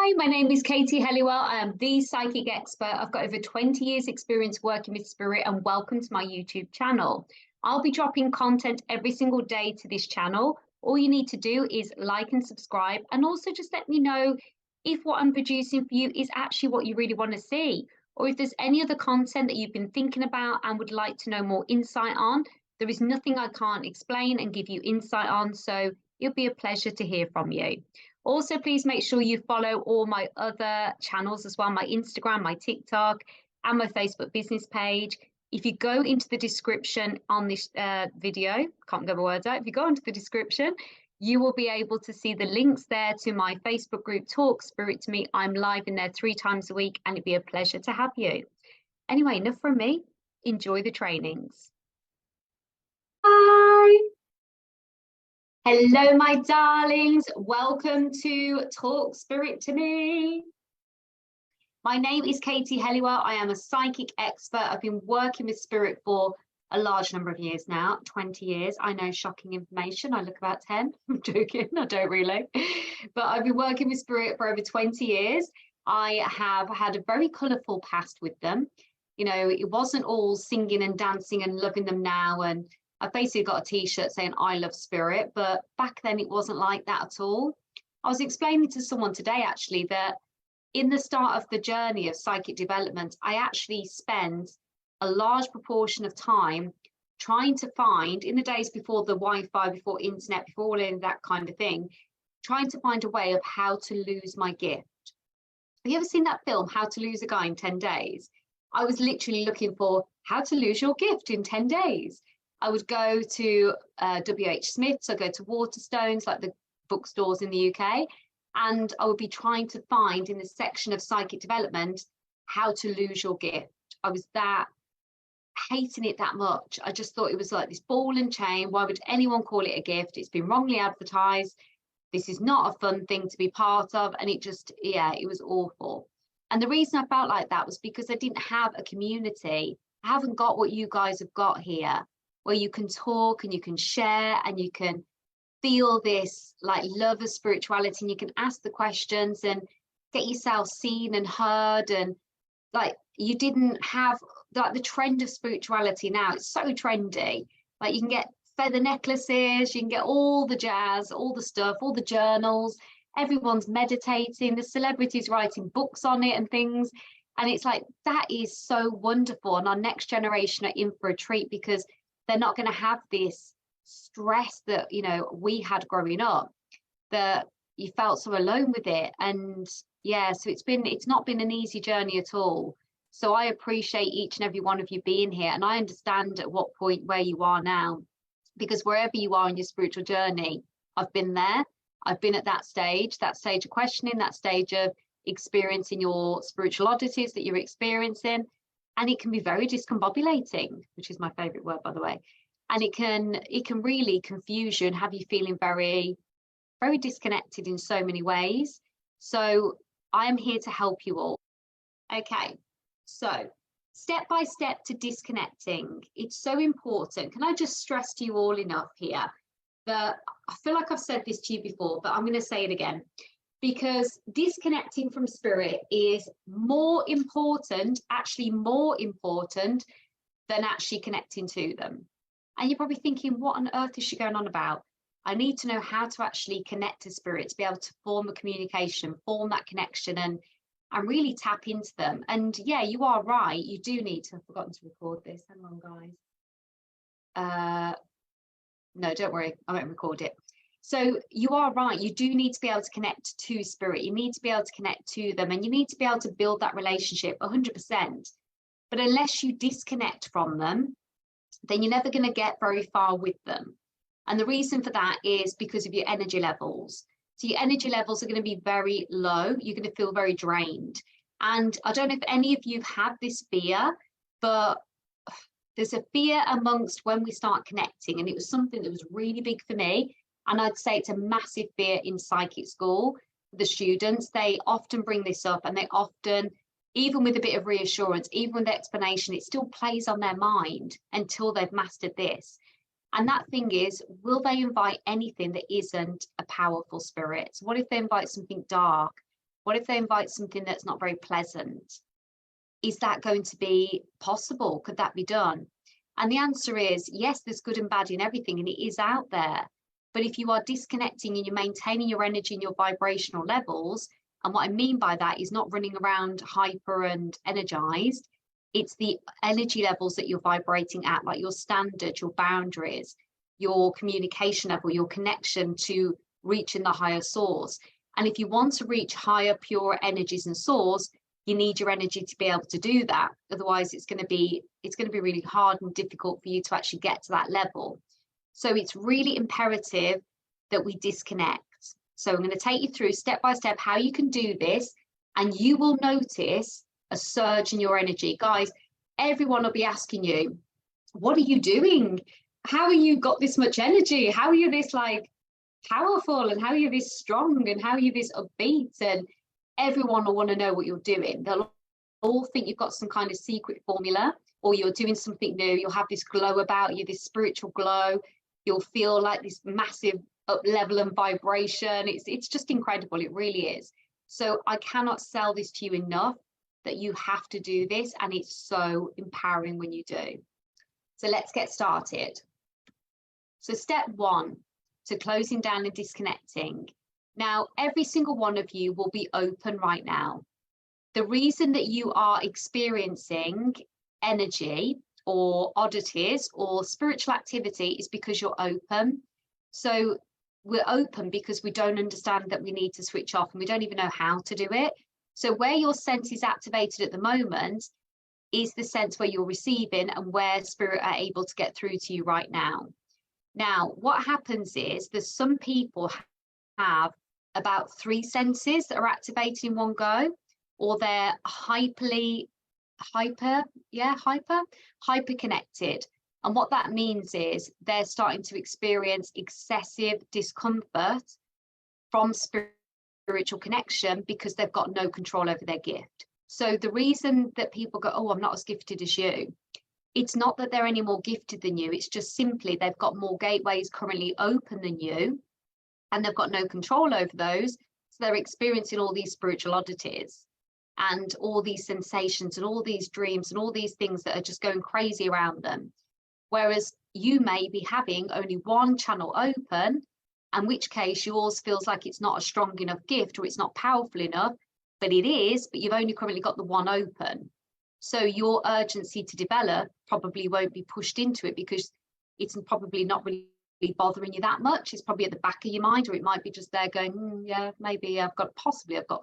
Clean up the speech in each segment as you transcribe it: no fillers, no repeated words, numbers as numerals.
Hi, my name is Katie Helliwell. I am the psychic expert. I've got over 20 years experience working with spirit, and welcome to my YouTube channel. I'll be dropping content every single day to this channel. All you need to do is like and subscribe, and also just let me know if what I'm producing for you is actually what you really want to see, or if there's any other content that you've been thinking about and would like to know more insight on. There is nothing I can't explain and give you insight on, so it'll be a pleasure to hear from you. Also, please make sure you follow all my other channels as well, my Instagram, my TikTok, and my Facebook business page. If you go into the description on this video, can't get my words out, if you go into the description, you will be able to see the links there to my Facebook group, Talk Spirit to Me. I'm live in there 3 times a week, and it'd be a pleasure to have you. Anyway, enough from me. Enjoy the trainings. Bye. Hello, my darlings. Welcome to Talk Spirit to Me. My name is Katie Helliwell. I am a psychic expert. I've been working with spirit for a large number of years now, 20 years. I know, shocking information. I look about 10. I'm joking. I don't really. But I've been working with spirit for over 20 years. I have had a very colourful past with them. You know, it wasn't all singing and dancing and loving them now, and I've basically got a t-shirt saying I love spirit, but back then it wasn't like that at all. I was explaining to someone today actually that in the start of the journey of psychic development, I actually spend a large proportion of time trying to find, in the days before the Wi-Fi, before internet, before all of that kind of thing, trying to find a way of how to lose my gift. Have you ever seen that film, How to Lose a Guy in 10 Days? I was literally looking for how to lose your gift in 10 days. I would go to WH Smith's, I go to Waterstones, like the bookstores in the UK, and I would be trying to find in the section of psychic development how to lose your gift. I was that hating it that much. I just thought it was like this ball and chain. Why would anyone call it a gift? It's been wrongly advertised. This is not a fun thing to be part of. And it just, yeah, it was awful. And the reason I felt like that was because I didn't have a community. I haven't got what you guys have got here, where you can talk and you can share and you can feel this like love of spirituality, and you can ask the questions and get yourself seen and heard. And like, you didn't have like the trend of spirituality now. It's so trendy. Like, you can get feather necklaces, you can get all the jazz, all the stuff, all the journals, everyone's meditating, the celebrities writing books on it and things. And it's like, that is so wonderful. And our next generation are in for a treat, because they're not going to have this stress that, you know, we had growing up, that you felt so alone with it. And yeah, so it's not been an easy journey at all. So I appreciate each and every one of you being here, and I understand at what point where you are now, because wherever you are in your spiritual journey, I've been there. I've been at that stage of questioning, that stage of experiencing your spiritual oddities that you're experiencing. And it can be very discombobulating, which is my favorite word, by the way. And it can really confuse you and have you feeling very, very disconnected in so many ways. So I am here to help you all. Okay, so step by step to disconnecting. It's so important. Can I just stress to you all enough here that I feel like I've said this to you before, but I'm going to say it again. Because disconnecting from spirit is more important, actually more important than actually connecting to them. And you're probably thinking, what on earth is she going on about? I need to know how to actually connect to spirit, to be able to form a communication, form that connection, and really tap into them. And yeah, you are right. You do need to. I've forgotten to record this. Hang on, guys. No, don't worry. I won't record it. So you are right, you do need to be able to connect to spirit, you need to be able to connect to them, and you need to be able to build that relationship 100%. But unless you disconnect from them, then you're never going to get very far with them. And the reason for that is because of your energy levels. So your energy levels are going to be very low, you're going to feel very drained. And I don't know if any of you have had this fear, but there's a fear amongst when we start connecting, and it was something that was really big for me. And I'd say it's a massive fear in psychic school. The students, they often bring this up, and they often, even with a bit of reassurance, even with explanation, it still plays on their mind until they've mastered this. And that thing is, will they invite anything that isn't a powerful spirit? What if they invite something dark, What if they invite something that's not very pleasant? Is that going to be possible? Could that be done? And the answer is yes, there's good and bad in everything, and it is out there. But if you are disconnecting and you're maintaining your energy and your vibrational levels, and what I mean by that is not running around hyper and energized, it's the energy levels that you're vibrating at, like your standard, your boundaries, your communication level, your connection to reaching the higher source. And if you want to reach higher, pure energies and source, you need your energy to be able to do that. Otherwise, it's going to be really hard and difficult for you to actually get to that level. So it's really imperative that we disconnect. So I'm going to take you through step by step how you can do this, and you will notice a surge in your energy. Guys, everyone will be asking you, what are you doing? How are you got this much energy? How are you this like powerful, and how are you this strong, and how are you this upbeat? And everyone will want to know what you're doing. They'll all think you've got some kind of secret formula, or you're doing something new. You'll have this glow about you, this spiritual glow. You'll feel like this massive up level and vibration. It's just incredible. It really is. So I cannot sell this to you enough, that you have to do this, and it's so empowering when you do. So let's get started. So step one, to closing down and disconnecting. Now, every single one of you will be open right now. The reason that you are experiencing energy or oddities or spiritual activity is because you're open. So we're open because we don't understand that we need to switch off, and we don't even know how to do it. So where your sense is activated at the moment is the sense where you're receiving and where spirit are able to get through to you right now. Now, what happens is there's some people have about 3 senses that are activated in one go, or they're hyper connected. And what that means is they're starting to experience excessive discomfort from spiritual connection because they've got no control over their gift. So the reason that people go, oh, I'm not as gifted as you, it's not that they're any more gifted than you. It's just simply they've got more gateways currently open than you, and they've got no control over those. So they're experiencing all these spiritual oddities and all these sensations and all these dreams and all these things that are just going crazy around them. Whereas you may be having only one channel open, in which case yours feels like it's not a strong enough gift, or it's not powerful enough, but it is, but you've only currently got the one open. So your urgency to develop probably won't be pushed into it because it's probably not really bothering you that much. It's probably at the back of your mind, or it might be just there going, yeah, maybe I've got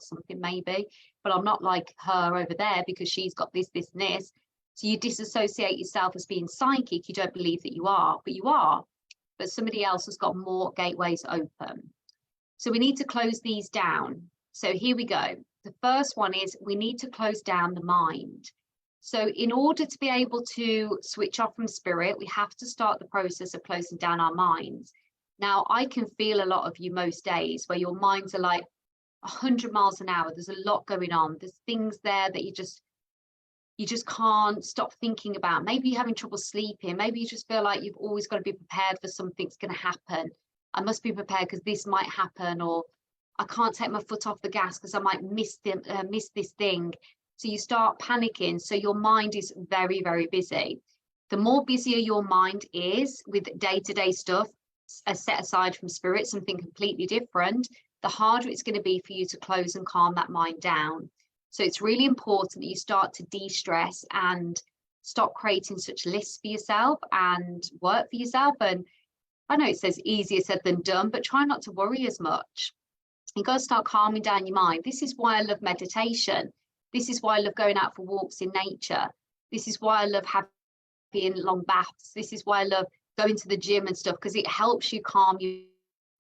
something, maybe, but I'm not like her over there because she's got this, this, and this. So you disassociate yourself as being psychic. You don't believe that you are, but you are. But somebody else has got more gateways open. So we need to close these down. So here we go. The first one is we need to close down the mind. So in order to be able to switch off from spirit, we have to start the process of closing down our minds. Now, I can feel a lot of you most days where your minds are like 100 miles an hour. There's a lot going on. There's things there that you just can't stop thinking about. Maybe you're having trouble sleeping. Maybe you just feel like you've always got to be prepared for something's going to happen. I must be prepared because this might happen, or I can't take my foot off the gas because I might miss this thing. So you start panicking. So your mind is very, very busy. The more busier your mind is with day-to-day stuff, set aside from spirit, something completely different, the harder it's going to be for you to close and calm that mind down. So it's really important that you start to de-stress and stop creating such lists for yourself and work for yourself. And I know it says easier said than done, but try not to worry as much. You've got to start calming down your mind. This is why I love meditation. This is why I love going out for walks in nature. This is why I love having long baths. This is why I love going to the gym and stuff, because it helps you calm your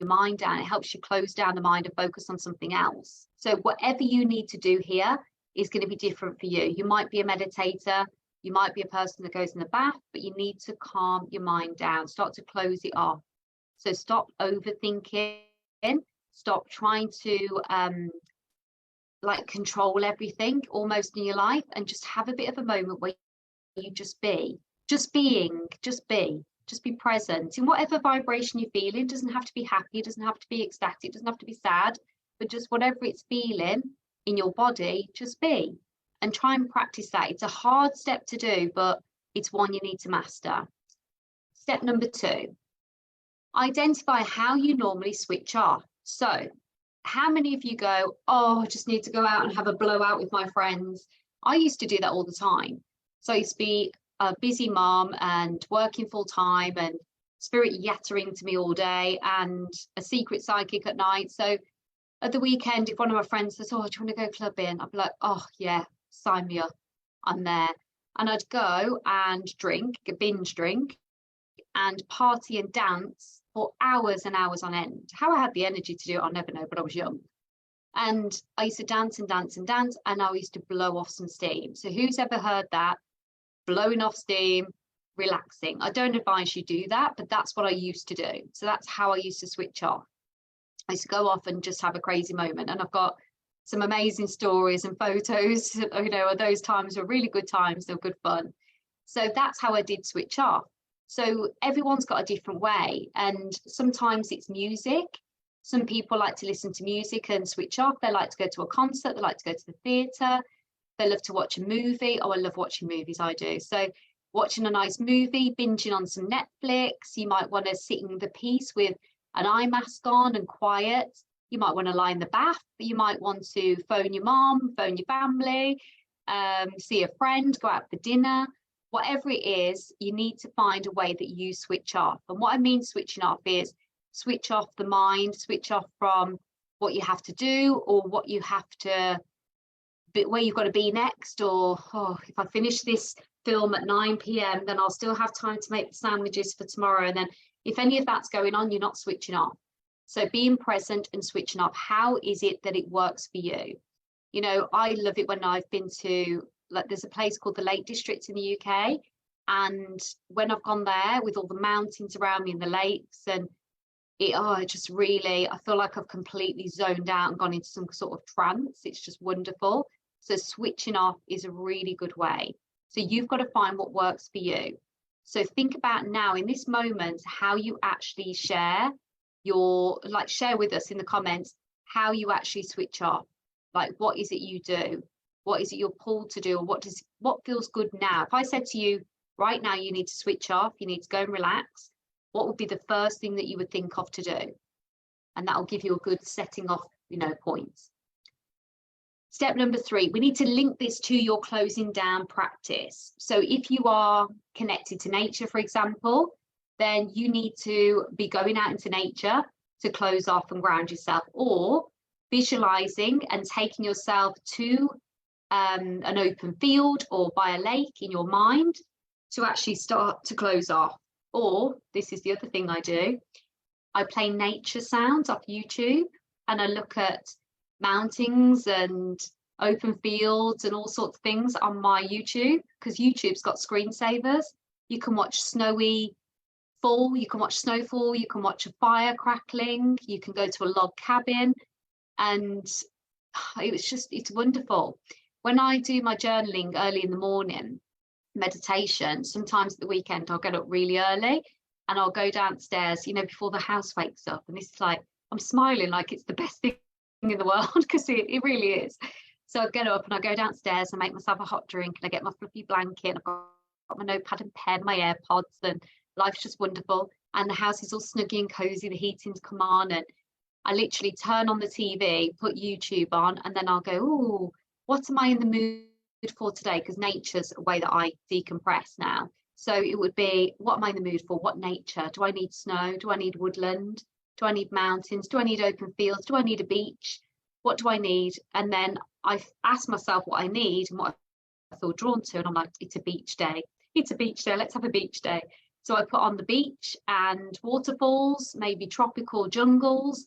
mind down. It helps you close down the mind and focus on something else. So whatever you need to do here is going to be different for you. You might be a meditator. You might be a person that goes in the bath, but you need to calm your mind down. Start to close it off. So stop overthinking. Stop trying to like control everything almost in your life, and just have a bit of a moment where you just be present in whatever vibration you're feeling. It doesn't have to be happy, it doesn't have to be ecstatic, it doesn't have to be sad, but just whatever it's feeling, in your body, just be, and try and practice that. It's a hard step to do, but it's one you need to master. Step number 2, identify how you normally switch off. So how many of you go, oh, I just need to go out and have a blowout with my friends? I used to do that all the time. So I used to be a busy mom and working full time and spirit yattering to me all day and a secret psychic at night. So at the weekend, if one of my friends says, oh, do you want to go clubbing? I'd be like, oh yeah, sign me up, I'm there. And I'd go and drink, binge drink, and party and dance for hours and hours on end. How I had the energy to do it, I'll never know, but I was young. And I used to dance and dance and dance, and I used to blow off some steam. So who's ever heard that? Blowing off steam, relaxing. I don't advise you do that, but that's what I used to do. So that's how I used to switch off. I used to go off and just have a crazy moment. And I've got some amazing stories and photos, you know, of those times were really good times, they were good fun. So that's how I did switch off. So everyone's got a different way, and sometimes it's music. Some people like to listen to music and switch off. They like to go to a concert, they like to go to the theatre, they love to watch a movie. Oh, I love watching movies, I do. So watching a nice movie, binging on some Netflix. You might want to sit in the piece with an eye mask on and quiet. You might want to lie in the bath, but you might want to phone your mom, phone your family, see a friend, go out for dinner. Whatever it is, you need to find a way that you switch off. And what I mean switching off is switch off the mind, switch off from what you have to do or what you have to, where you've got to be next, or, oh, if I finish this film at 9 p.m, then I'll still have time to make the sandwiches for tomorrow. And then if any of that's going on, you're not switching off. So being present and switching off, how is it that it works for you? You know, I love it when I've been to, like, there's a place called the Lake District in the UK. And when I've gone there with all the mountains around me and the lakes, and it just really, I feel like I've completely zoned out and gone into some sort of trance. It's just wonderful. So switching off is a really good way. So you've got to find what works for you. So think about now in this moment, how you actually share share with us in the comments, how you actually switch off. Like, what is it you do? What is it you're pulled to do? Or what feels good now? If I said to you right now, you need to switch off, you need to go and relax, what would be the first thing that you would think of to do? And that will give you a good setting off, points. Step number 3, we need to link this to your closing down practice. So if you are connected to nature, for example, then you need to be going out into nature to close off and ground yourself, or visualizing and taking yourself to an open field or by a lake in your mind to actually start to close off. Or this is the other thing I do. I play nature sounds off YouTube, and I look at mountains and open fields and all sorts of things on my YouTube, because YouTube's got screensavers. You can watch snowy fall, you can watch snowfall, you can watch a fire crackling, you can go to a log cabin, and it's wonderful. When I do my journaling early in the morning, meditation, sometimes at the weekend I'll get up really early and I'll go downstairs, before the house wakes up, and it's like I'm smiling like it's the best thing in the world, because it really is. So I get up and I go downstairs and make myself a hot drink, and I get my fluffy blanket, I've got my notepad and pen, my AirPods, and life's just wonderful. And the house is all snuggy and cozy, the heating's come on, and I literally turn on the TV, put YouTube on, and then I'll go, oh, what am I in the mood for today? Because nature's a way that I decompress now. So it would be, what am I in the mood for? What nature? Do I need snow? Do I need woodland? Do I need mountains? Do I need open fields? Do I need a beach? What do I need? And then I ask myself what I need and what I feel drawn to. And I'm like, it's a beach day. It's a beach day. Let's have a beach day. So I put on the beach and waterfalls, maybe tropical jungles,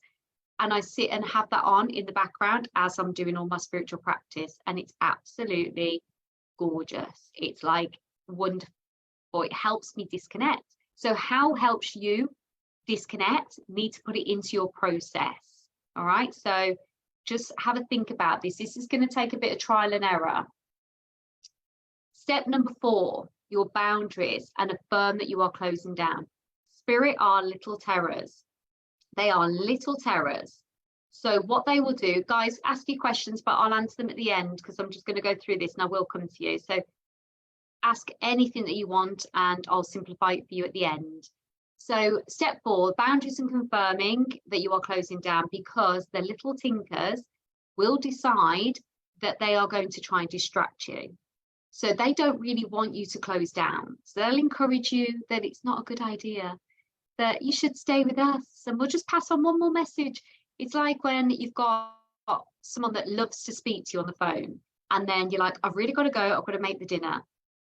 and I sit and have that on in the background as I'm doing all my spiritual practice. And it's absolutely gorgeous. It's like wonderful. It helps me disconnect. So how helps you disconnect? Need to put it into your process. All right. So just have a think about this. This is going to take a bit of trial and error. Step number 4, your boundaries, and affirm that you are closing down. Spirit are little terrors. They are little terrors. So what they will do, guys, ask you questions, but I'll answer them at the end because I'm just going to go through this and I will come to you. So ask anything that you want and I'll simplify it for you at the end. So step 4, boundaries and confirming that you are closing down, because the little tinkers will decide that they are going to try and distract you. So they don't really want you to close down. So they'll encourage you that it's not a good idea, that you should stay with us, and we'll just pass on one more message. It's like when you've got someone that loves to speak to you on the phone, and then you're like, I've really got to go, I've got to make the dinner.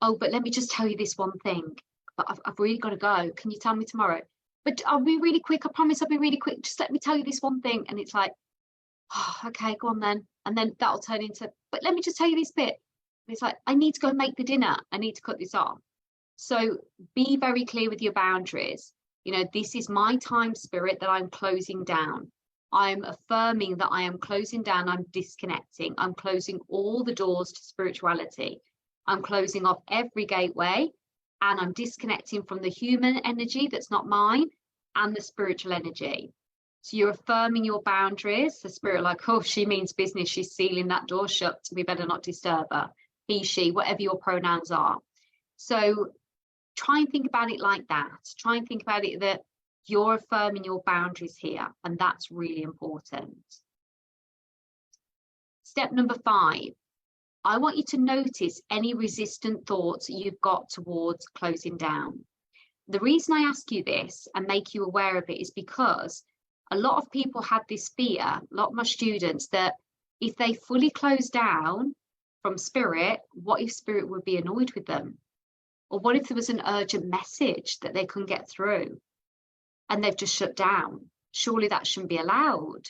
Oh, but let me just tell you this one thing, but I've really got to go. Can you tell me tomorrow? But I'll be really quick. I promise I'll be really quick. Just let me tell you this one thing. And it's like, oh, okay, go on then. And then that'll turn into, but let me just tell you this bit. And it's like, I need to go and make the dinner. I need to cut this off. So be very clear with your boundaries. You know, this is my time, Spirit, that I'm closing down. I'm affirming that I am closing down. I'm disconnecting. I'm closing all the doors to spirituality. I'm closing off every gateway, and I'm disconnecting from the human energy that's not mine and the spiritual energy. So you're affirming your boundaries. The Spirit, like, oh, she means business. She's sealing that door shut. We better not disturb her. He, she, whatever your pronouns are. So try and think about it like that. Try and think about it that you're affirming your boundaries here, and that's really important. Step number 5. I want you to notice any resistant thoughts you've got towards closing down. The reason I ask you this and make you aware of it is because a lot of people have this fear, a lot of my students, that if they fully close down from Spirit, what if Spirit would be annoyed with them? Or what if there was an urgent message that they couldn't get through and they've just shut down? Surely that shouldn't be allowed.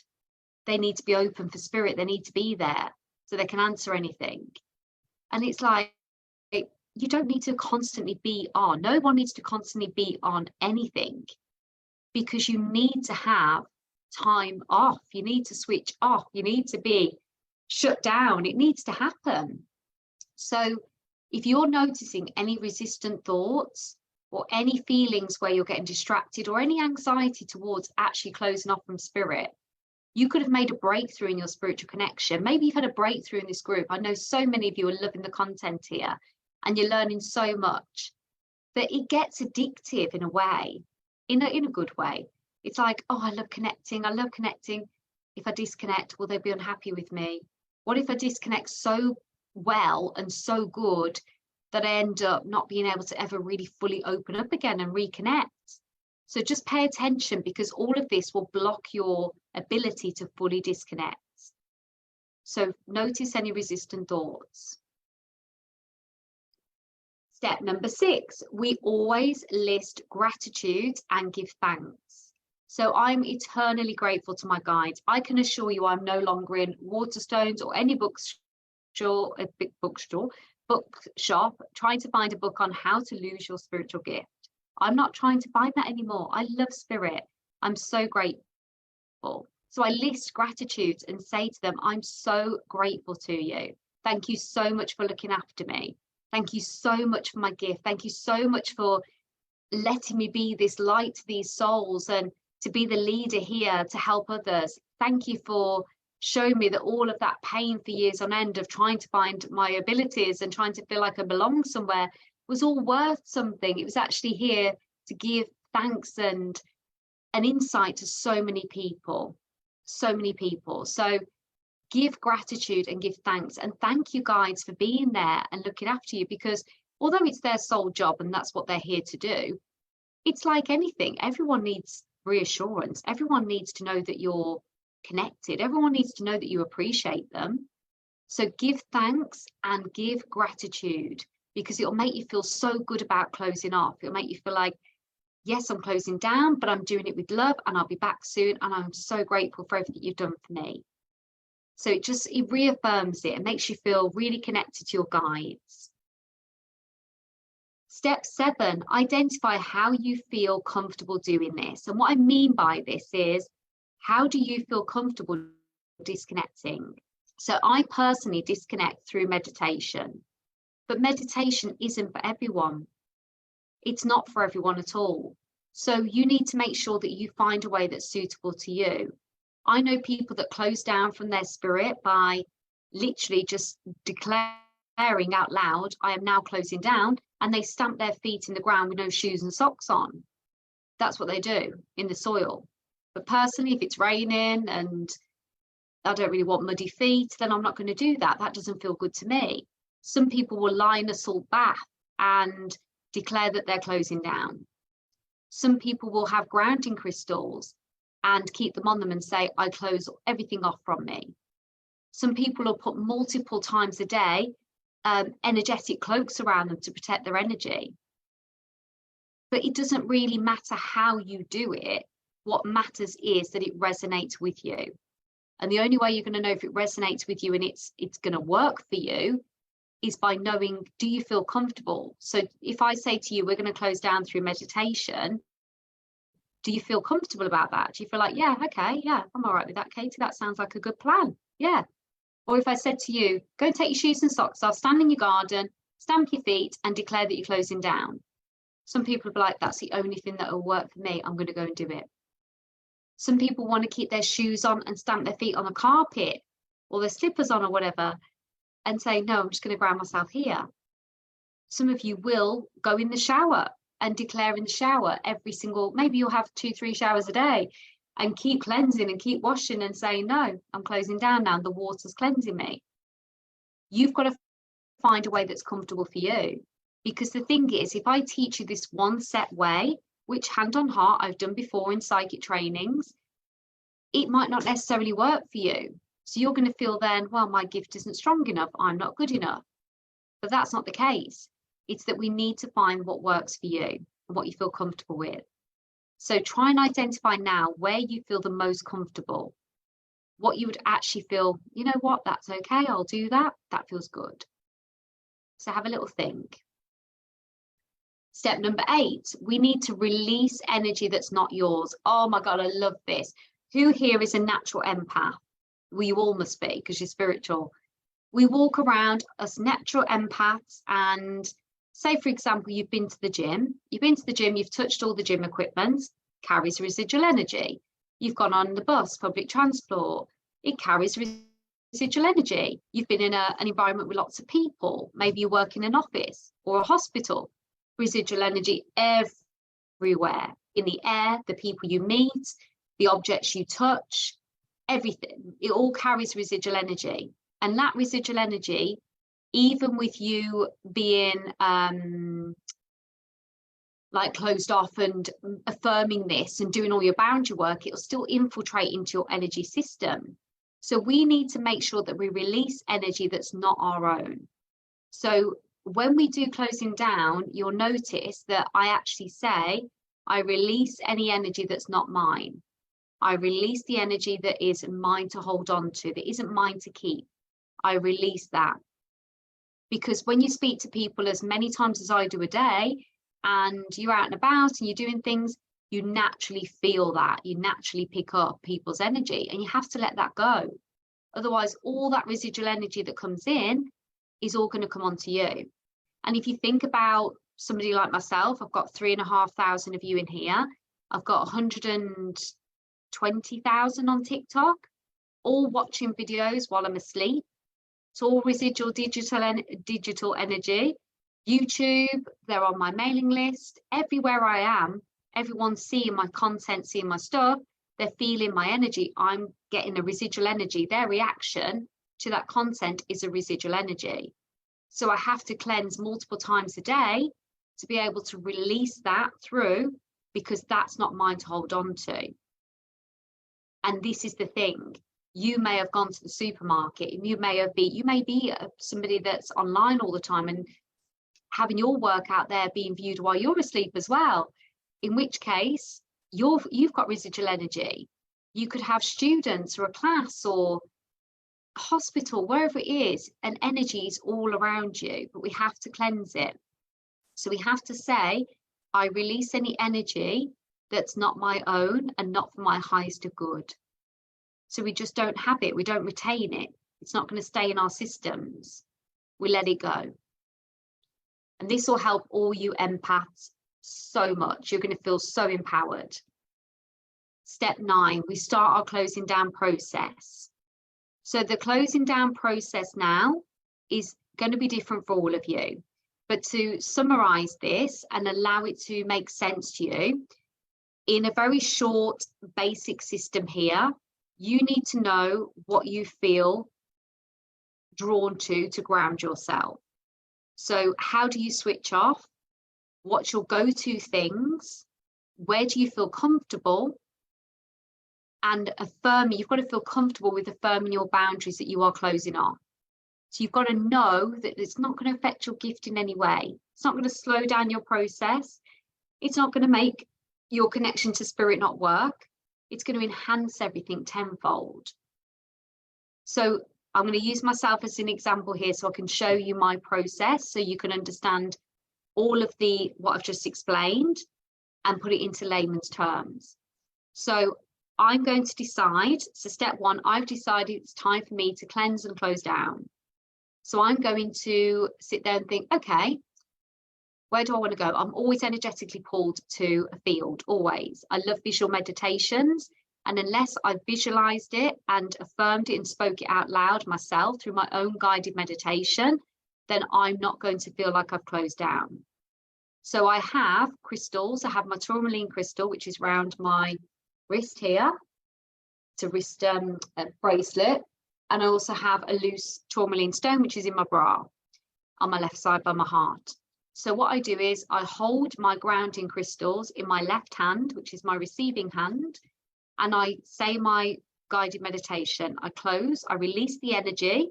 They need to be open for Spirit. They need to be there so they can answer anything. And it's like, you don't need to constantly be on. No one needs to constantly be on anything, because you need to have time off. You need to switch off. You need to be shut down. It needs to happen. So if you're noticing any resistant thoughts or any feelings where you're getting distracted or any anxiety towards actually closing off from Spirit, you could have made a breakthrough in your spiritual connection. Maybe you've had a breakthrough in this group. I know so many of you are loving the content here and you're learning so much, that it gets addictive in a way, in a good way. It's like, oh, I love connecting. I love connecting. If I disconnect, will they be unhappy with me? What if I disconnect so well and so good that I end up not being able to ever really fully open up again and reconnect? So just pay attention, because all of this will block your ability to fully disconnect. So notice any resistant thoughts. Step number 6, we always list gratitude and give thanks. So I'm eternally grateful to my guides. I can assure you I'm no longer in Waterstones or any bookshop trying to find a book on how to lose your spiritual gift. I'm not trying to find that anymore. I love Spirit. I'm so grateful. So I list gratitude and say to them, I'm so grateful to you. Thank you so much for looking after me. Thank you so much for my gift. Thank you so much for letting me be this light to these souls and to be the leader here to help others. Thank you for showing me that all of that pain for years on end of trying to find my abilities and trying to feel like I belong somewhere was all worth something. It was actually here to give thanks and an insight to so many people, so many people. So give gratitude and give thanks, and thank you guides for being there and looking after you, because although it's their sole job and that's what they're here to do, it's like anything. Everyone needs reassurance. Everyone needs to know that you're connected. Everyone needs to know that you appreciate them. So give thanks and give gratitude, because it'll make you feel so good about closing off. It'll make you feel like, yes, I'm closing down, but I'm doing it with love and I'll be back soon. And I'm so grateful for everything you've done for me. So it reaffirms it and makes you feel really connected to your guides. Step 7, identify how you feel comfortable doing this. And what I mean by this is, how do you feel comfortable disconnecting? So I personally disconnect through meditation, but meditation isn't for everyone. It's not for everyone at all. So you need to make sure that you find a way that's suitable to you. I know people that close down from their spirit by literally just declaring out loud, I am now closing down, and they stamp their feet in the ground with no shoes and socks on. That's what they do in the soil. But personally, if it's raining and I don't really want muddy feet, then I'm not going to do that. That doesn't feel good to me. Some people will lie in a salt bath and declare that they're closing down. Some people will have grounding crystals and keep them on them and say, I close everything off from me. Some people will put multiple times a day energetic cloaks around them to protect their energy. But it doesn't really matter how you do it. What matters is that it resonates with you. And the only way you're going to know if it resonates with you and it's going to work for you is by knowing, do you feel comfortable? So if I say to you, we're going to close down through meditation, do you feel comfortable about that? Do you feel like, yeah, okay, yeah, I'm all right with that, Katie. That sounds like a good plan. Yeah. Or if I said to you, go and take your shoes and socks off, stand in your garden, stamp your feet and declare that you're closing down. Some people will be like, that's the only thing that will work for me. I'm going to go and do it. Some people want to keep their shoes on and stamp their feet on the carpet or their slippers on or whatever and say, no, I'm just going to ground myself here. Some of you will go in the shower and declare in the shower every single, maybe you'll have 2-3 showers a day and keep cleansing and keep washing and saying, no, I'm closing down now. The water's cleansing me. You've got to find a way that's comfortable for you. Because the thing is, if I teach you this one set way, which hand on heart I've done before in psychic trainings, it might not necessarily work for you. So you're going to feel then, well, my gift isn't strong enough. I'm not good enough. But that's not the case. It's that we need to find what works for you and what you feel comfortable with. So try and identify now where you feel the most comfortable, what you would actually feel, you know what, that's okay, I'll do that. That feels good. So have a little think. Step number 8, we need to release energy that's not yours. Oh my God, I love this. Who here is a natural empath? Well, you all must be because you're spiritual. We walk around as natural empaths and say, for example, you've been to the gym. You've been to the gym, you've touched all the gym equipment, carries residual energy. You've gone on the bus, public transport, it carries residual energy. You've been in an environment with lots of people. Maybe you work in an office or a hospital. Residual energy everywhere, in the air, the people you meet, the objects you touch, everything. It all carries residual energy. And that residual energy, even with you being like closed off and affirming this and doing all your boundary work, it'll still infiltrate into your energy system. So we need to make sure that we release energy that's not our own. So when we do closing down, you'll notice that I actually say, I release any energy that's not mine. I release the energy that is mine to hold on to, that isn't mine to keep. I release that. Because when you speak to people as many times as I do a day, and you're out and about and you're doing things, you naturally feel that. You naturally pick up people's energy and you have to let that go. Otherwise, all that residual energy that comes in is all going to come onto you. And if you think about somebody like myself, I've got 3,500 of you in here. I've got 120,000 on TikTok, all watching videos while I'm asleep. It's all residual digital energy. YouTube, they're on my mailing list. Everywhere I am, everyone's seeing my content, seeing my stuff. They're feeling my energy. I'm getting a residual energy. Their reaction to that content is a residual energy. So I have to cleanse multiple times a day to be able to release that through, because that's not mine to hold on to. And this is the thing. You may have gone to the supermarket and you may be somebody that's online all the time and having your work out there being viewed while you're asleep as well, in which case you've got residual energy. You could have students or a class or a hospital, wherever it is, and energy is all around you, but we have to cleanse it. So we have to say, I release any energy that's not my own and not for my highest of good. So we just don't have it. We don't retain it. It's not going to stay in our systems. We let it go. And this will help all you empaths so much. You're going to feel so empowered. Step 9, we start our closing down process. So the closing down process now is going to be different for all of you. But to summarize this and allow it to make sense to you, in a very short, basic system here, you need to know what you feel drawn to ground yourself. So how do you switch off? What's your go-to things? Where do you feel comfortable? And affirming, you've got to feel comfortable with affirming your boundaries that you are closing off. So you've got to know that it's not going to affect your gift in any way. It's not going to slow down your process. It's not going to make your connection to spirit not work. It's going to enhance everything tenfold. So I'm going to use myself as an example here so I can show you my process so you can understand all of what I've just explained and put it into layman's terms. So I'm going to decide, so step 1, I've decided it's time for me to cleanse and close down. So I'm going to sit there and think, okay, where do I want to go? I'm always energetically pulled to a field, always. I love visual meditations. And unless I've visualized it and affirmed it and spoke it out loud myself through my own guided meditation, then I'm not going to feel like I've closed down. So I have crystals. I have my tourmaline crystal, which is around my wrist here. It's a wrist bracelet. And I also have a loose tourmaline stone, which is in my bra on my left side by my heart. So what I do is I hold my grounding crystals in my left hand, which is my receiving hand, and I say my guided meditation. I close, I release the energy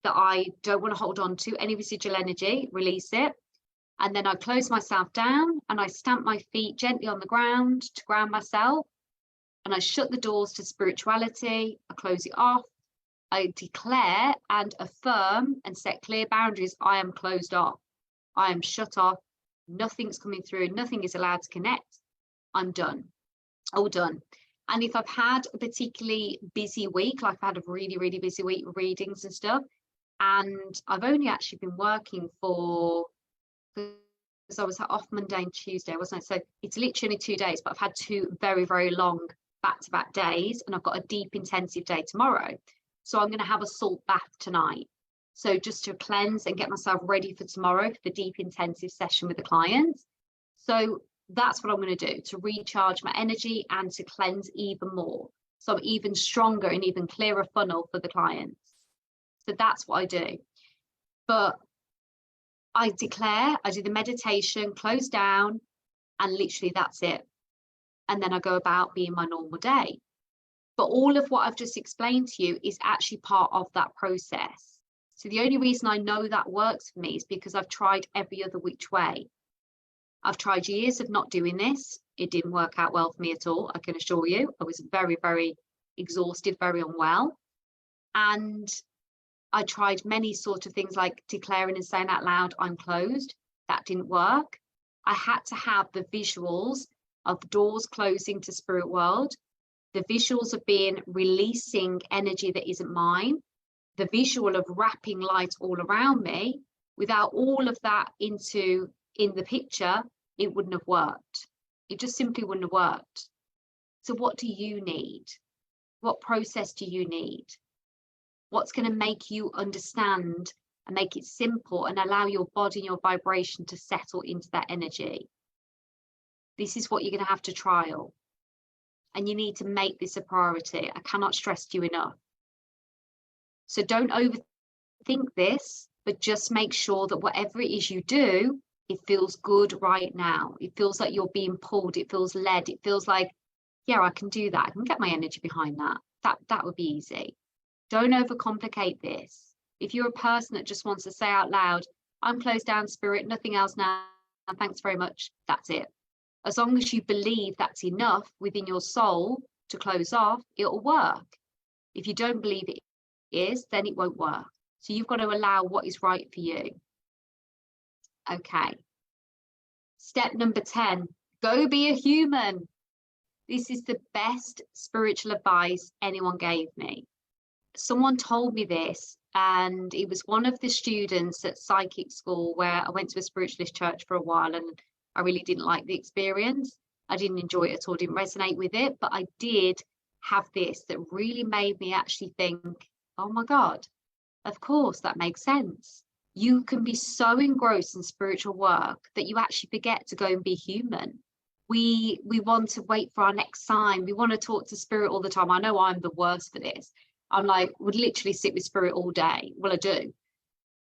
that I don't want to hold on to, any residual energy, release it. And then I close myself down and I stamp my feet gently on the ground to ground myself. And I shut the doors to spirituality, I close it off. I declare and affirm and set clear boundaries. I am closed off. I am shut off. Nothing's coming through. Nothing is allowed to connect. I'm done. All done. And if I've had a particularly busy week, like I've had a really, really busy week with readings and stuff, and I've only actually been working because I was off Monday and Tuesday, wasn't I? So it's literally only 2 days, but I've had 2 very, very long back-to-back days, and I've got a deep intensive day tomorrow. So I'm going to have a salt bath tonight. So just to cleanse and get myself ready for tomorrow for the deep intensive session with the clients. So that's what I'm going to do to recharge my energy and to cleanse even more. So I'm even stronger and even clearer funnel for the clients. So that's what I do. But I declare, I do the meditation, close down, and literally that's it. And then I go about being my normal day. But all of what I've just explained to you is actually part of that process. So the only reason I know that works for me is because I've tried every other which way. I've tried years of not doing this. It didn't work out well for me at all, I can assure you. I was very, very exhausted, very unwell. And I tried many sort of things like declaring and saying out loud, I'm closed. That didn't work. I had to have the visuals of doors closing to spirit world, the visuals of being releasing energy that isn't mine, the visual of wrapping light all around me. Without all of that in the picture, it wouldn't have worked. It just simply wouldn't have worked. So what do you need? What process do you need? What's going to make you understand and make it simple and allow your body and your vibration to settle into that energy? This is what you're going to have to trial. And you need to make this a priority. I cannot stress to you enough. So don't overthink this, but just make sure that whatever it is you do, it feels good right now. It feels like you're being pulled. It feels led. It feels like, yeah, I can do that. I can get my energy behind that. That would be easy. Don't overcomplicate this. If you're a person that just wants to say out loud, I'm closed down, spirit, nothing else now, thanks very much, that's it. As long as you believe that's enough within your soul to close off, it'll work. If you don't believe it is, then it won't work. So you've got to allow what is right for you. Okay. Step number 10, go be a human. This is the best spiritual advice anyone gave me. Someone told me this, and it was one of the students at psychic school where I went to a spiritualist church for a while and I really didn't like the experience. I didn't enjoy it at all, didn't resonate with it, but I did have this that really made me actually think, oh my God, of course, that makes sense. You can be so engrossed in spiritual work that you actually forget to go and be human. We want to wait for our next sign. We want to talk to spirit all the time. I know I'm the worst for this. I'm like, would literally sit with spirit all day. Well, I do.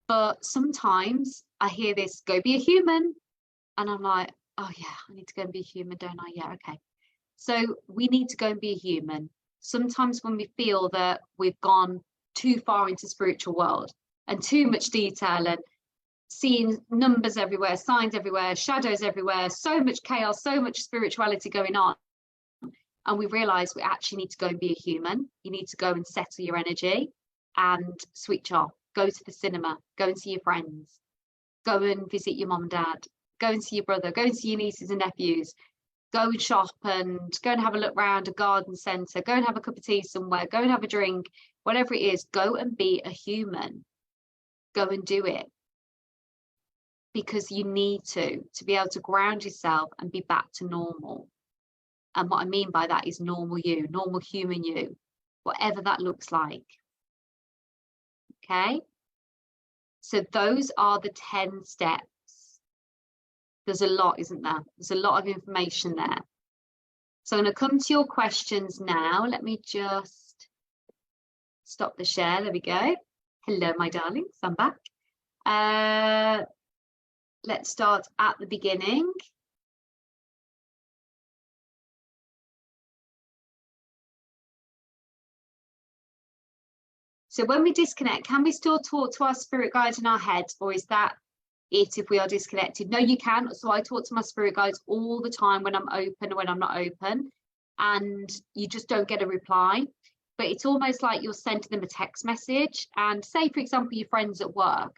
But sometimes I hear this, go be a human. And I'm like, oh yeah, I need to go and be a human, don't I? Yeah, okay. So we need to go and be a human. Sometimes when we feel that we've gone too far into spiritual world and too much detail and seeing numbers everywhere, signs everywhere, shadows everywhere, so much chaos, so much spirituality going on, and we realize we actually need to go and be a human. You need to go and settle your energy and switch off. Go to the cinema, go and see your friends, go and visit your mom and dad, go and see your brother, go and see your nieces and nephews, go and shop and go and have a look around a garden centre, go and have a cup of tea somewhere, go and have a drink, whatever it is, go and be a human. Go and do it. Because you need to be able to ground yourself and be back to normal. And what I mean by that is normal you, normal human you, whatever that looks like. Okay? So those are the 10 steps. There's a lot, isn't there? There's a lot of information there. So I'm going to come to your questions now. Let me just stop the share. There we go. Hello, my darlings. I'm back. Let's start at the beginning. So when we disconnect, can we still talk to our spirit guides in our heads, or is that it if we are disconnected? No, you can. So I talk to my spirit guides all the time when I'm open and when I'm not open, and you just don't get a reply. But it's almost like you're sending them a text message, and say, for example, your friend's at work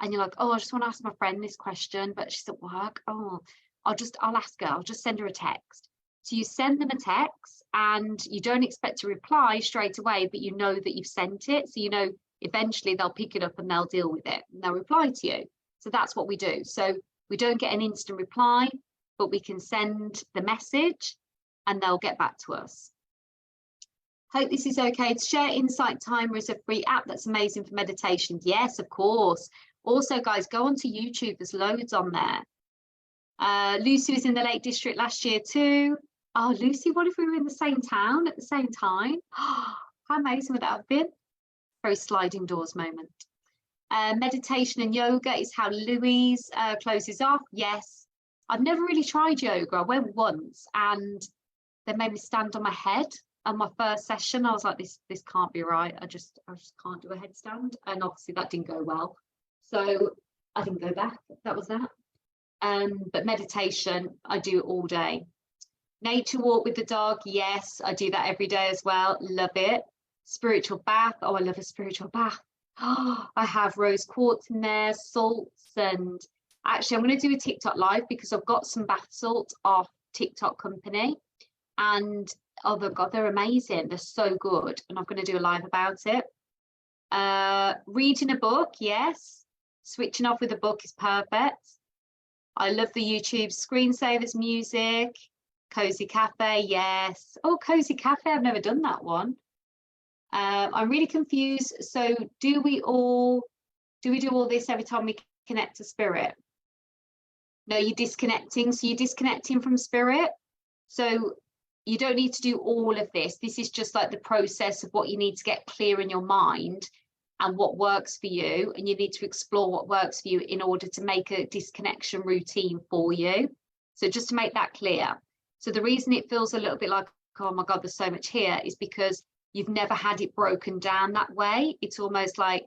and you're like, oh, I just want to ask my friend this question, but she's at work. Oh, I'll ask her. I'll just send her a text. So you send them a text and you don't expect to reply straight away, but you know that you've sent it. So you know eventually they'll pick it up and they'll deal with it and they'll reply to you. So that's what we do. So we don't get an instant reply, but we can send the message and they'll get back to us. Hope this is okay. To share Insight Timer is a free app that's amazing for meditation. Yes, of course. Also, guys, go onto YouTube. There's loads on there. Lucy was in the Lake District last year too. Oh, Lucy, what if we were in the same town at the same time? How amazing would that have been? Very sliding doors moment. Meditation and yoga is how Louise closes off. Yes, I've never really tried yoga. I went once and they made me stand on my head. On my first session, I was like, this can't be right. I just can't do a headstand. And obviously that didn't go well. So I didn't go back. That was that. But meditation, I do all day. Nature walk with the dog. Yes, I do that every day as well. Love it. Spiritual bath. Oh, I love a spiritual bath. Oh, I have rose quartz in there, salts, and actually I'm going to do a TikTok live because I've got some bath salts off TikTok company, and oh my God, they're amazing. They're so good, and I'm going to do a live about it. Reading a book, yes. Switching off with a book is perfect. I love the YouTube screensavers music. Cozy Cafe, yes. Oh, Cozy Cafe, I've never done that one. I'm really confused. So do we do all this every time we connect to spirit? No, you're disconnecting. So you're disconnecting from spirit. So you don't need to do all of this. This is just like the process of what you need to get clear in your mind and what works for you. And you need to explore what works for you in order to make a disconnection routine for you. So just to make that clear. So the reason it feels a little bit like, oh my God, there's so much here, is because you've never had it broken down that way. It's almost like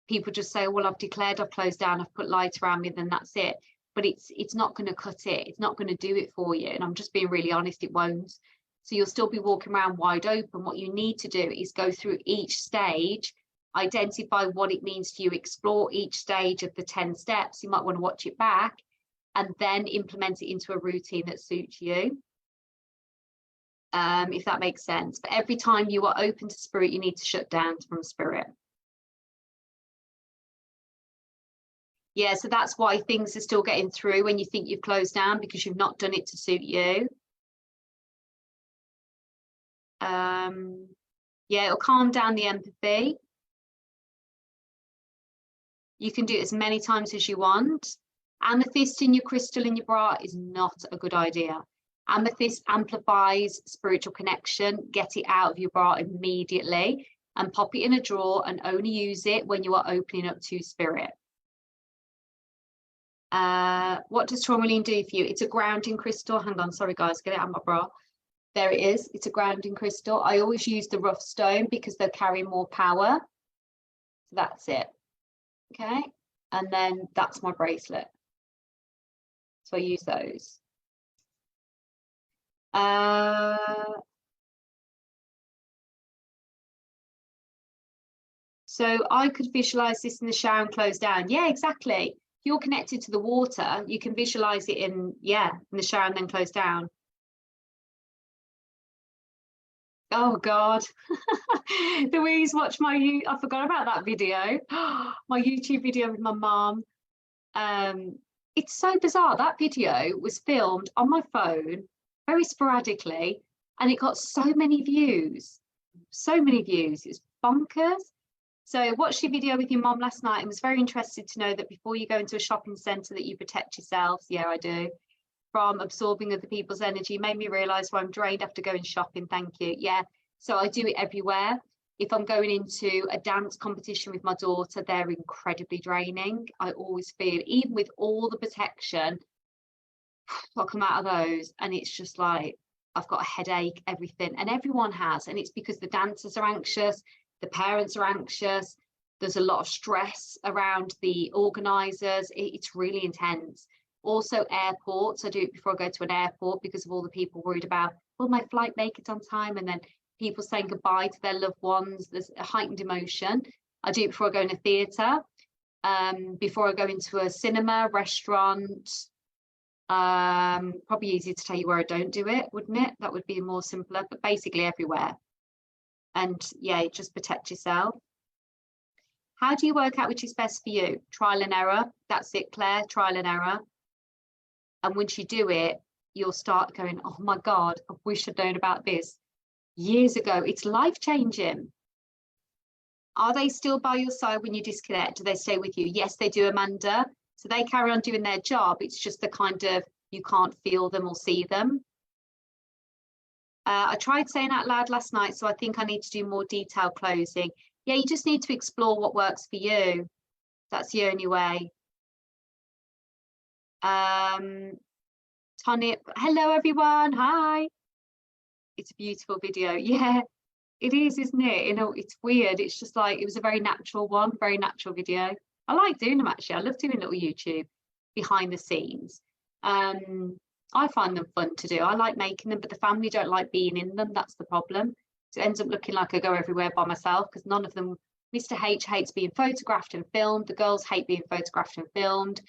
people just say, well, I've declared, I've closed down, I've put light around me, then that's it. But it's not going to cut it. It's not going to do it for you. And I'm just being really honest, it won't. So you'll still be walking around wide open. What you need to do is go through each stage, identify what it means to you, explore each stage of the 10 steps. You might want to watch it back and then implement it into a routine that suits you. If that makes sense. But every time you are open to spirit, you need to shut down from spirit. Yeah, so that's why things are still getting through when you think you've closed down, because you've not done it to suit you. Yeah, it'll calm down the empathy. You can do it as many times as you want. Amethyst in your crystal in your bra is not a good idea. Amethyst amplifies spiritual connection. Get it out of your bra immediately and pop it in a drawer and only use it when you are opening up to spirit. What does tourmaline do for you? It's a grounding crystal. Hang on, sorry guys, get it out of my bra. There it is. It's a grounding crystal. I always use the rough stone because they carry more power. So that's it. Okay. And then that's my bracelet. So I use those. So I could visualize this in the shower and close down. Yeah, exactly. If you're connected to the water, you can visualize it in the shower and then close down. Oh God, Louise, watch I forgot about that video. My YouTube video with my mom. It's so bizarre. That video was filmed on my phone very sporadically, and it got so many views. So many views. It's bonkers. So I watched your video with your mom last night and was very interested to know that before you go into a shopping centre that you protect yourselves. Yeah, I do. From absorbing other people's energy. Made me realise why I'm drained after going shopping. Thank you. Yeah, so I do it everywhere. If I'm going into a dance competition with my daughter, they're incredibly draining. I always feel, even with all the protection, I'll come out of those and it's just like I've got a headache, everything, and everyone has. And it's because the dancers are anxious, the parents are anxious, there's a lot of stress around the organisers. It's really intense. Also airports, I do it before I go to an airport because of all the people worried about, will my flight make it on time? And then people saying goodbye to their loved ones. There's a heightened emotion. I do it before I go in a theatre, before I go into a cinema, restaurant. Probably easier to tell you where I don't do it, wouldn't it? That would be more simpler, but basically everywhere. And yeah, just protect yourself. How do you work out which is best for you? Trial and error. That's it, Claire, trial and error. And once you do it, you'll start going, oh my God, I wish I'd known about this years ago. It's life-changing. Are they still by your side when you disconnect? Do they stay with you? Yes, they do, Amanda. So they carry on doing their job. It's just the kind of, you can't feel them or see them. I tried saying out loud last night, so I think I need to do more detailed closing. Yeah, you just need to explore what works for you. That's the only way. Tony, hello everyone, hi. It's a beautiful video. Yeah, it is, isn't it? You know, it's weird. It's just like, it was a very natural one, very natural video. I like doing them actually. I love doing little YouTube behind the scenes. I find them fun to do. I like making them, but the family don't like being in them. That's the problem. So it ends up looking like I go everywhere by myself because none of them, Mr. H hates being photographed and filmed. The girls hate being photographed and filmed.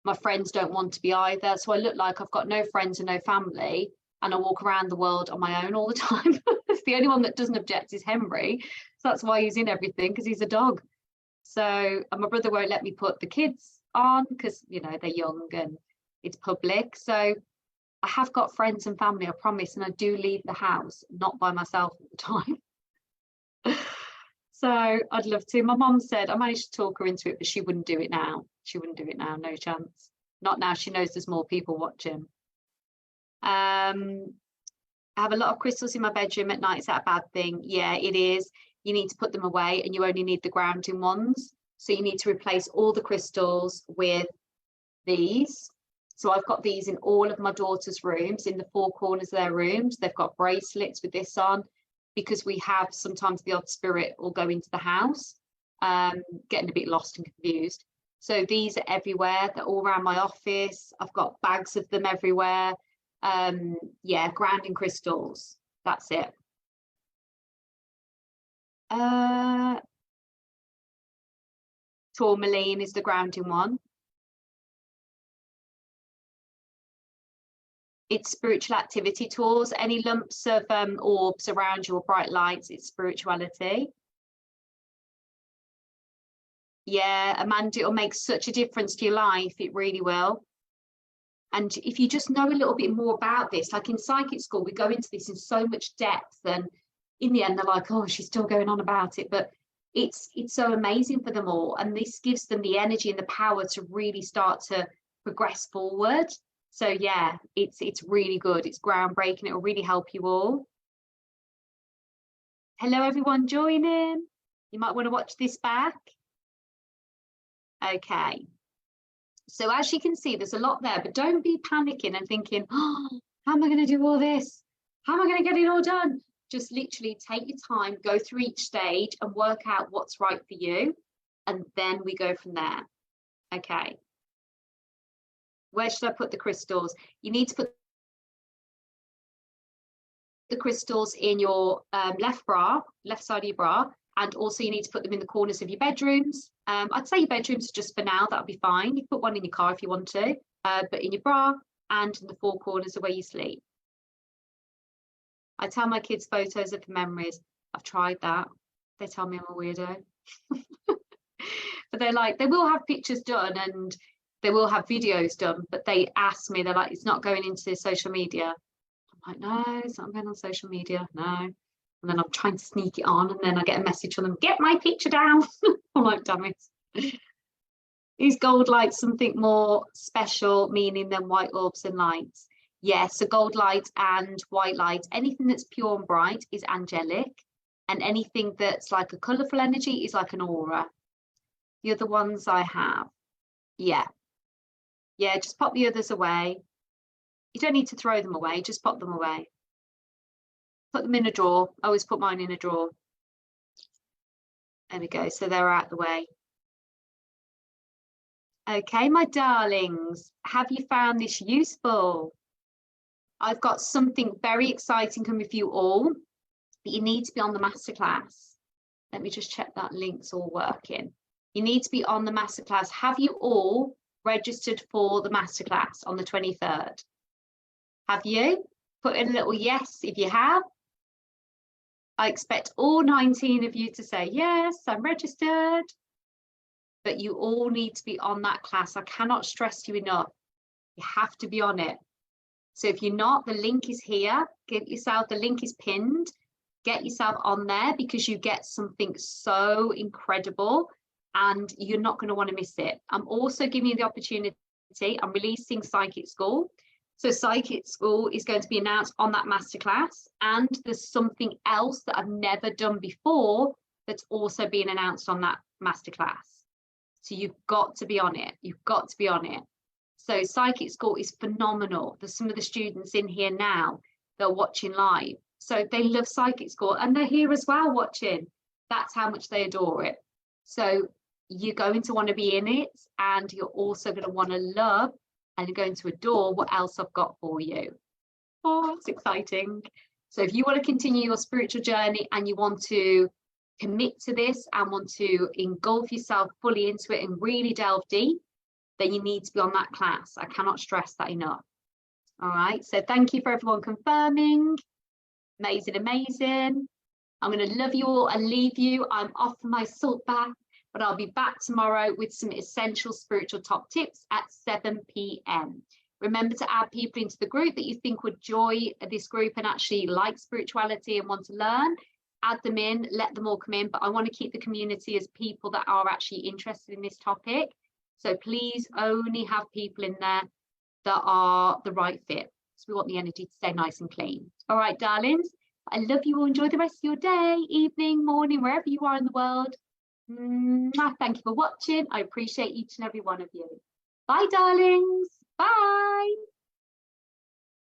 My friends don't want to be either. So I look like I've got no friends and no family, and I walk around the world on my own all the time. The only one that doesn't object is Henry. So that's why he's in everything, because he's a dog. So, and my brother won't let me put the kids on because, you know, they're young and it's public. So I have got friends and family, I promise, and I do leave the house, not by myself all the time. So I'd love to. My mum said, I managed to talk her into it, but she wouldn't do it now. She wouldn't do it now, no chance. Not now, she knows there's more people watching. I have a lot of crystals in my bedroom at night. Is that a bad thing? Yeah, it is. You need to put them away and you only need the grounding ones. So you need to replace all the crystals with these. So I've got these in all of my daughter's rooms, in the four corners of their rooms. They've got bracelets with this on because we have sometimes the odd spirit will go into the house, getting a bit lost and confused. So these are everywhere. They're all around my office. I've got bags of them everywhere. Yeah, grounding crystals. That's it. Tourmaline is the grounding one. It's spiritual activity tours. Any lumps of orbs around you or bright lights, it's spirituality. Yeah, Amanda, it'll make such a difference to your life. It really will. And if you just know a little bit more about this, like in psychic school, we go into this in so much depth, and in the end, they're like, oh, she's still going on about it. But it's so amazing for them all. And this gives them the energy and the power to really start to progress forward. So yeah, it's really good. It's groundbreaking. It will really help you all. Hello, everyone joining. You might want to watch this back. Okay. So as you can see, there's a lot there, but don't be panicking and thinking, oh, how am I going to do all this? How am I going to get it all done? Just literally take your time, go through each stage and work out what's right for you. And then we go from there. Okay. Where should I put the crystals? You need to put the crystals in your left side of your bra. And also you need to put them in the corners of your bedrooms. I'd say your bedrooms just for now, that'll be fine. You can put one in your car if you want to, but in your bra and in the four corners of where you sleep. I tell my kids photos are for memories. I've tried that. They tell me I'm a weirdo. But they're like, they will have pictures done and they will have videos done, but they ask me, they're like, it's not going into social media. I'm like, no, it's not going on social media, no. And then I'm trying to sneak it on, and then I get a message from them, get my picture down. I'm like, damn it. Is gold light something more special meaning than white orbs and lights? Yes, so gold light and white light, anything that's pure and bright is angelic, and anything that's like a colourful energy is like an aura. The other ones I have, yeah, just pop the others away. You don't need to throw them away, just pop them away. Put them in a drawer. I always put mine in a drawer. There we go. So they're out the way. Okay, my darlings, have you found this useful? I've got something very exciting coming for you all, but you need to be on the masterclass. Let me just check that link's all working. You need to be on the masterclass. Have you all registered for the masterclass on the 23rd? Have you? Put in a little yes if you have. I expect all 19 of you to say, yes, I'm registered. But you all need to be on that class. I cannot stress you enough. You have to be on it. So if you're not, the link is here. Get yourself, the link is pinned. Get yourself on there because you get something so incredible and you're not going to want to miss it. I'm also giving you the opportunity. I'm releasing Psychic School. So Psychic School is going to be announced on that masterclass, and there's something else that I've never done before that's also being announced on that masterclass. So you've got to be on it. You've got to be on it. So Psychic School is phenomenal. There's some of the students in here now that are watching live. So they love Psychic School and they're here as well watching. That's how much they adore it. So you're going to want to be in it, and you're also going to want to love and you're going to adore what else I've got for you. Oh, it's exciting. So if you want to continue your spiritual journey and you want to commit to this and want to engulf yourself fully into it and really delve deep, then you need to be on that class. I cannot stress that enough. All right, so thank you for everyone confirming. Amazing, amazing. I'm going to love you all and leave you. I'm off for my salt bath, but I'll be back tomorrow with some essential spiritual top tips at 7 p.m. Remember to add people into the group that you think would enjoy this group and actually like spirituality and want to learn. Add them in, let them all come in, but I want to keep the community as people that are actually interested in this topic. So please only have people in there that are the right fit. So we want the energy to stay nice and clean. All right, darlings, I love you all. Enjoy the rest of your day, evening, morning, wherever you are in the world. Thank you for watching. I appreciate each and every one of you. Bye, darlings. Bye.